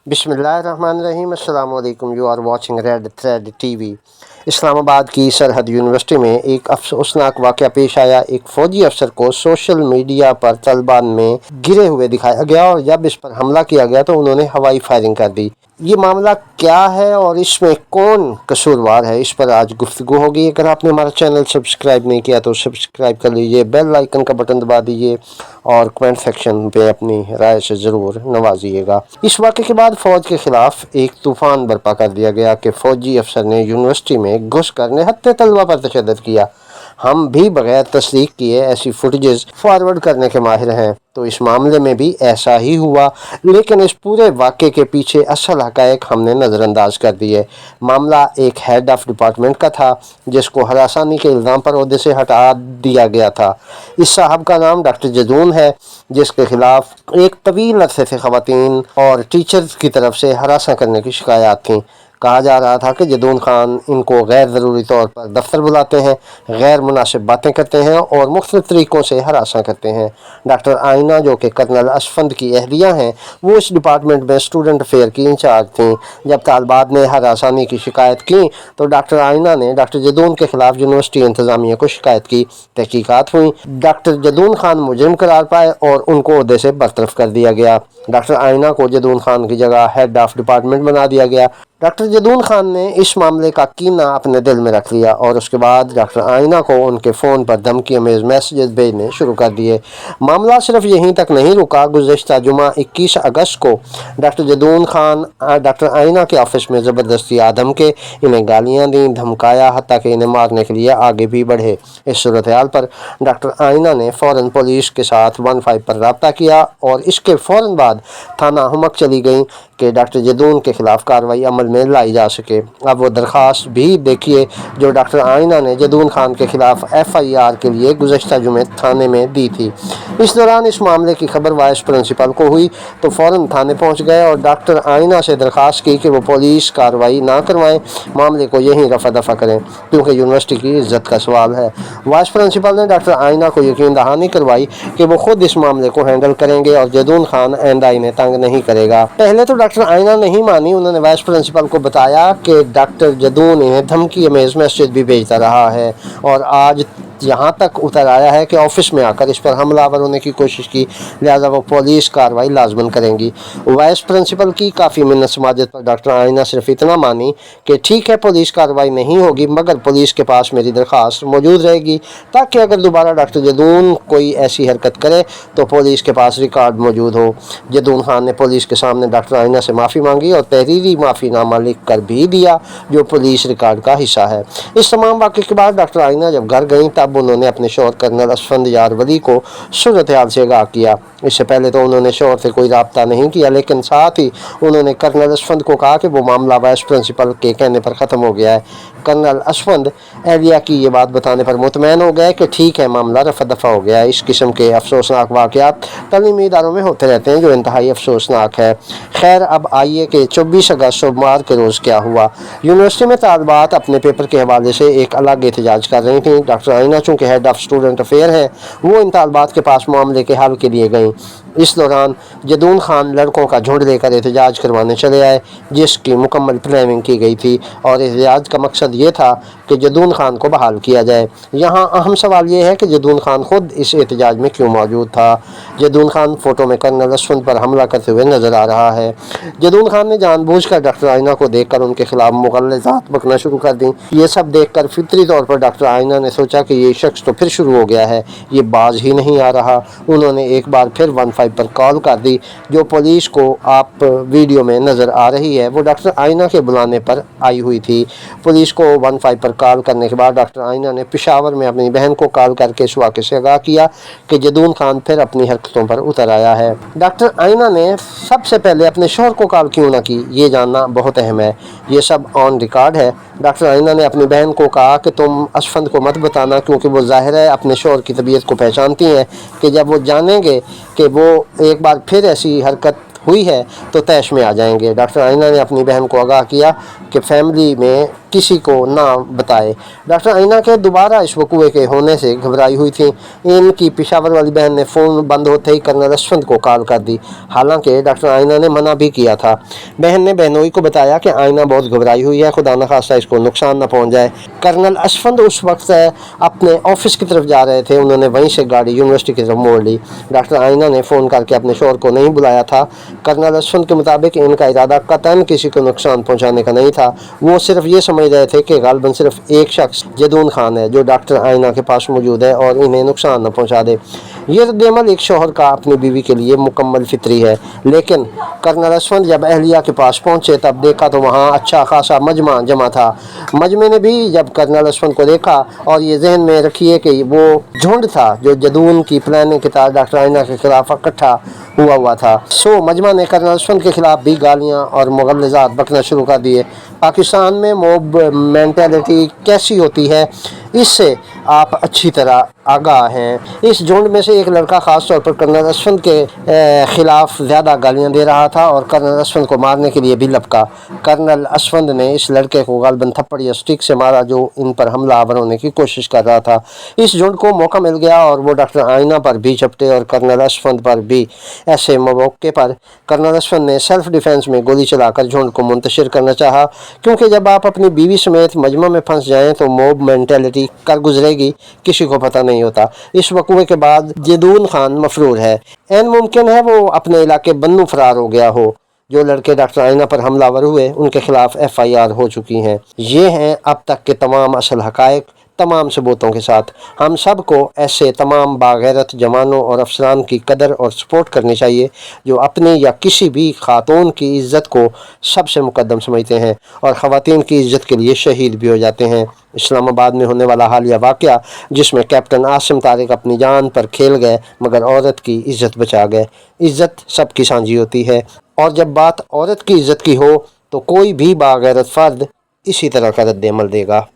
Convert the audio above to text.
बिस्मिल्लाहिर्रहमानिर्रहीम। अस्सलाम वालेकुम। You are watching Red Thread TV. Islamabad की सरहद यूनिवर्सिटी में एक अफसोसनाक वाक़या पेश आया। एक फ़ौजी अफसर को सोशल मीडिया पर तालिबान में गिरे हुए दिखाया गया और जब इस पर हमला किया गया तो उन्होंने हवाई फायरिंग कर दी। ये मामला क्या है और इसमें कौन कसूरवार है, इस पर आज गुफ्तगू होगी। अगर आपने हमारा चैनल सब्सक्राइब नहीं किया तो सब्सक्राइब कर लीजिए, बेल आइकन का बटन दबा दीजिए और कमेंट सेक्शन पे अपनी राय से ज़रूर नवाजिएगा। इस वाक़े के बाद फ़ौज के ख़िलाफ़ एक तूफ़ान बर्पा कर दिया गया कि फ़ौजी अफसर ने यूनिवर्सिटी में घुस कर निहत्थे तलबा पर तशद्दुद किया। हम भी बगैर तस्दीक किए ऐसी फुटेजेस फॉरवर्ड करने के माहिर हैं, तो इस मामले में भी ऐसा ही हुआ। लेकिन इस पूरे वाक़े के पीछे असल हक़ाइक़ हमने नज़रअंदाज कर दिए। मामला एक हेड ऑफ़ डिपार्टमेंट का था जिसको हरासानी के इल्ज़ाम पर ओहदे से हटा दिया गया था। इस साहब का नाम डॉक्टर जदून है, जिसके खिलाफ एक तवील अरसे से ख़वातीन और टीचर्स की तरफ से हरासा करने की शिकायत थी। कहा जा रहा था कि जदून खान इनको गैर ज़रूरी तौर पर दफ्तर बुलाते हैं, गैर मुनासिब बातें करते हैं और मुख्तलिफ तरीक़ों से हरासा करते हैं। डॉक्टर आइना जो कि कर्नल अशफंद की अहलिया हैं, वो इस डिपार्टमेंट में स्टूडेंट अफेयर की इंचार्ज थीं। जब तालिबात ने हरासानी की शिकायत की तो डॉक्टर आइना ने डॉक्टर जदून के ख़िलाफ़ यूनिवर्सिटी इंतज़ामिया को शिकायत की। तहकीकात हुई, डॉक्टर जदून खान मुजरिम करार पाए और उनको ओहदे से बरतरफ कर दिया गया। डॉक्टर आइना को जदून खान की जगह हेड ऑफ़ डिपार्टमेंट बना दिया गया। डॉक्टर जदून खान ने इस मामले का कीना अपने दिल में रख लिया और उसके बाद डॉक्टर आइना को उनके फ़ोन पर धमकी अमेज़ मैसेजेस भेजने शुरू कर दिए। मामला सिर्फ यहीं तक नहीं रुका। गुज़श्ता जुमा 21 अगस्त को डॉक्टर जदून खान डॉक्टर आइना के ऑफिस में ज़बरदस्ती आदम के इन्हें गालियाँ दी, धमकाया, हत्ता कि इन्हें मारने के लिए आगे भी बढ़े। इस सूरत हाल पर डॉक्टर आइना ने फ़ौरन पुलिस के साथ 15 पर रब्ता किया और इसके फ़ौरन बाद थाना हुमक चली गई कि डॉक्टर जदून के ख़िलाफ़ कार्रवाई अमल में लाई जा सके। अब वो दरख्वास्त भी देखिए जो डॉक्टर आइना ने जदून खान के ख़िलाफ़ FIR के लिए गुज़श्ता जुमे थाने में दी थी। इस दौरान इस मामले की खबर वाइस प्रिंसिपल को हुई तो फ़ौरन थाने पहुंच गए और डॉक्टर आइना से दरख्वास्त की कि वो पुलिस कार्रवाई ना करवाएं, मामले को यहीं रफा दफा करें क्योंकि यूनिवर्सिटी की इज्जत का सवाल है। वाइस प्रिंसिपल ने डॉक्टर आइना को यकीन दहानी करवाई कि वो खुद इस मामले को हैंडल करेंगे और जदून खान आइंदा इन्हें तंग नहीं करेगा। पहले तो डॉक्टर आइना नहीं मानी। उन्होंने वाइस प्रिंसिपल को बताया कि डॉक्टर जदून इन्हें धमकी अमेज़ मैसेज भी भेजता रहा है और आज यहाँ तक उतर आया है कि ऑफिस में आकर इस पर हमलावर होने की कोशिश की, लिहाजा वो पुलिस कार्रवाई लाजमन करेंगी। वाइस प्रिंसिपल की काफ़ी मिन्नत समाजत पर डॉक्टर आइना सिर्फ इतना मानी कि ठीक है पुलिस कार्रवाई नहीं होगी मगर पुलिस के पास मेरी दरख्वास्त मौजूद रहेगी ताकि अगर दोबारा डॉक्टर जदून कोई ऐसी हरकत करे तो पुलिस के पास रिकॉर्ड मौजूद हो। जदून खान ने पुलिस के सामने डॉक्टर आइना से माफ़ी मांगी और तहरीरी माफ़ीनामा लिख कर भी दिया जो पुलिस रिकॉर्ड का हिस्सा है। इस तमाम वाक़े के बाद डॉक्टर आइना जब घर गई तब उन्होंने अपने शौहर कर्नल अशफंद यार वली को सूरत हाल से आगाह किया। इससे पहले तो उन्होंने शौहर से कोई रब्ता नहीं किया, लेकिन साथ ही उन्होंने कर्नल अशफंद को कहा कि वो मामला वाइस प्रिंसिपल के कहने पर ख़त्म हो गया है। कर्नल अशफंद एहलिया की ये बात बताने पर मुतमैन हो गए कि ठीक है मामला रफा दफा हो गया है। इस किस्म के अफसोसनाक वाक़यात तलीमी इदारों में होते रहते हैं जो इंतहाई अफसोसनाक है। खैर अब आइए कि 24 अगस्त सोमवार के रोज़ क्या हुआ। यूनिवर्सिटी में तालिबात अपने पेपर के हवाले से एक अलग एहतजाज कर रही थी। डॉक्टर आइना चूँकि हेड ऑफ़ स्टूडेंट अफेयर हैं, वो इन तालिबात के पास मामले के हल के लिए गई। इस दौरान जदून खान लड़कों का झुंड लेकर एहतजाज करवाने चले आए जिसकी मुकम्मल प्लानिंग की गई थी और एहतजाज का मकसद ये था कि जदून खान को बहाल किया जाए। यहाँ अहम सवाल ये है कि जदून खान खुद इस एहतजाज में क्यों मौजूद था। जदून खान फ़ोटो में कर्नल अशफंद पर हमला करते हुए नज़र आ रहा है। जदून खान ने जानबूझकर डॉक्टर आइना को देखकर उनके खिलाफ मुग़ल्लज़ात बकना शुरू कर दी। ये सब देखकर फितरी तौर पर डॉक्टर आइना ने सोचा कि ये शख्स तो फिर शुरू हो गया है, ये बाज ही नहीं आ रहा। उन्होंने एक बार फिर 15 पर कॉल कर दी जो पुलिस को आप वीडियो में नज़र आ रही है, वो डॉक्टर आइना के बुलाने पर आई हुई थी। पुलिस को 15 पर कॉल करने के बाद डॉक्टर आइना ने पेशावर में अपनी बहन को कॉल करके इस वाक़े से आगाह किया कि जदून खान फिर अपनी हरकतों पर उतर आया है। डॉक्टर आइना ने सबसे पहले अपने शौहर को कॉल क्यों ना की, ये जानना बहुत अहम है। ये सब ऑन रिकॉर्ड है। डॉक्टर आइना ने अपनी बहन को कहा कि तुम अशफंद को मत बताना क्योंकि वो ज़ाहिर है अपने शौहर की तबीयत को पहचानती हैं कि जब वो जानेंगे कि वो एक बार फिर ऐसी हरकत हुई है तो तैश में आ जाएंगे। डॉक्टर आइना ने अपनी बहन को आगाह किया कि फैमिली में किसी को ना बताए। डॉक्टर आइना के दोबारा इस वकूए के होने से घबराई हुई थी। इनकी पेशावर वाली बहन ने फ़ोन बंद होते ही कर्नल अशफंद को कॉल कर दी। हालांकि डॉक्टर आइना ने मना भी किया था। बहन ने बहनोई को बताया कि आइना बहुत घबराई हुई है, खुदा न खास्ता इसको नुकसान न पहुँच जाए। कर्नल अशफंद उस वक्त अपने ऑफिस की तरफ जा रहे थे। उन्होंने वहीं से गाड़ी यूनिवर्सिटी की तरफ मोड़ ली। डॉक्टर आइना ने फ़ोन करके अपने शोहर को नहीं बुलाया था। कर्नल अशफंद के मुताबिक इनका इरादा कतई किसी को नुकसान पहुँचाने का नहीं था। वो सिर्फ ये समझ रहे थे कि गालबन सिर्फ एक शख्स जदून खान है जो डॉक्टर आइना के पास मौजूद है और इन्हें नुकसान न पहुँचा दे। ये रद्द-ए-अमल एक शौहर का अपनी बीवी के लिए मुकम्मल फितरी है। लेकिन कर्नल अशफंद जब अहलिया के पास पहुँचे तब देखा तो वहाँ अच्छा खासा मजमा जमा था। मजमे ने भी जब कर्नल अशफंद को देखा, और ये जहन में रखिए कि वो झुंड था जो जदून की प्लानिंग के तहत डॉक्टर आइना के खिलाफ इकट्ठा हुआ था। सो मजमा ने कर्नल अशफंद के खिलाफ भी गालियाँ और मुग़ल्लज़ात बकना शुरू कर दिए। पाकिस्तान में मॉब मेंटालिटी कैसी होती है इससे आप अच्छी तरह आगाह हैं। इस झुंड में से एक लड़का ख़ास तौर पर कर्नल अशफंद के ख़िलाफ़ ज़्यादा गालियाँ दे रहा था और कर्नल अशफंद को मारने के लिए भी लपका। कर्नल अशफंद ने इस लड़के को गालबन थप्पड़ या स्टिक से मारा जो इन पर हमलावर होने की कोशिश कर रहा था। इस झुंड को मौका मिल गया और वो डॉक्टर आइना पर भी झपटे और कर्नल अशफंद पर भी। ऐसे मौके पर कर्नल अशफंद ने सेल्फ डिफेंस में गोली चलाकर झुंड को मुंतशिर करना चाहा, क्योंकि जब आप अपनी बीवी समेत मजमा में फंस जाएं तो मॉब मेंटालिटी कर गुजरेगी, किसी को पता नहीं होता। इस वकूए के बाद जदून खान मफरूर है। एन मुमकिन है वो अपने इलाके बन्नू फरार हो गया हो। जो लड़के डॉक्टर आइना पर हमलावर हुए उनके खिलाफ FIR हो चुकी हैं। ये हैं अब तक के तमाम असल हकायक, तमाम सबूतों के साथ। हम सब को ऐसे तमाम बागैरत जवानों और अफसरान की कदर और सपोर्ट करनी चाहिए जो अपनी या किसी भी खातून की इज़्ज़त को सबसे मुकद्दम समझते हैं और ख़वातीन की इज़्ज़त के लिए शहीद भी हो जाते हैं। इस्लामाबाद में होने वाला हालिया वाक़या जिसमें कैप्टन आसिम तारिक अपनी जान पर खेल गए मगर औरत की इज़्ज़त बचा गए। इज़्ज़त सबकी सांझी होती है और जब बात औरत की इज़्ज़त की हो तो कोई भी बागैरत फ़र्द इसी तरह का रद्द-ए-अमल देगा।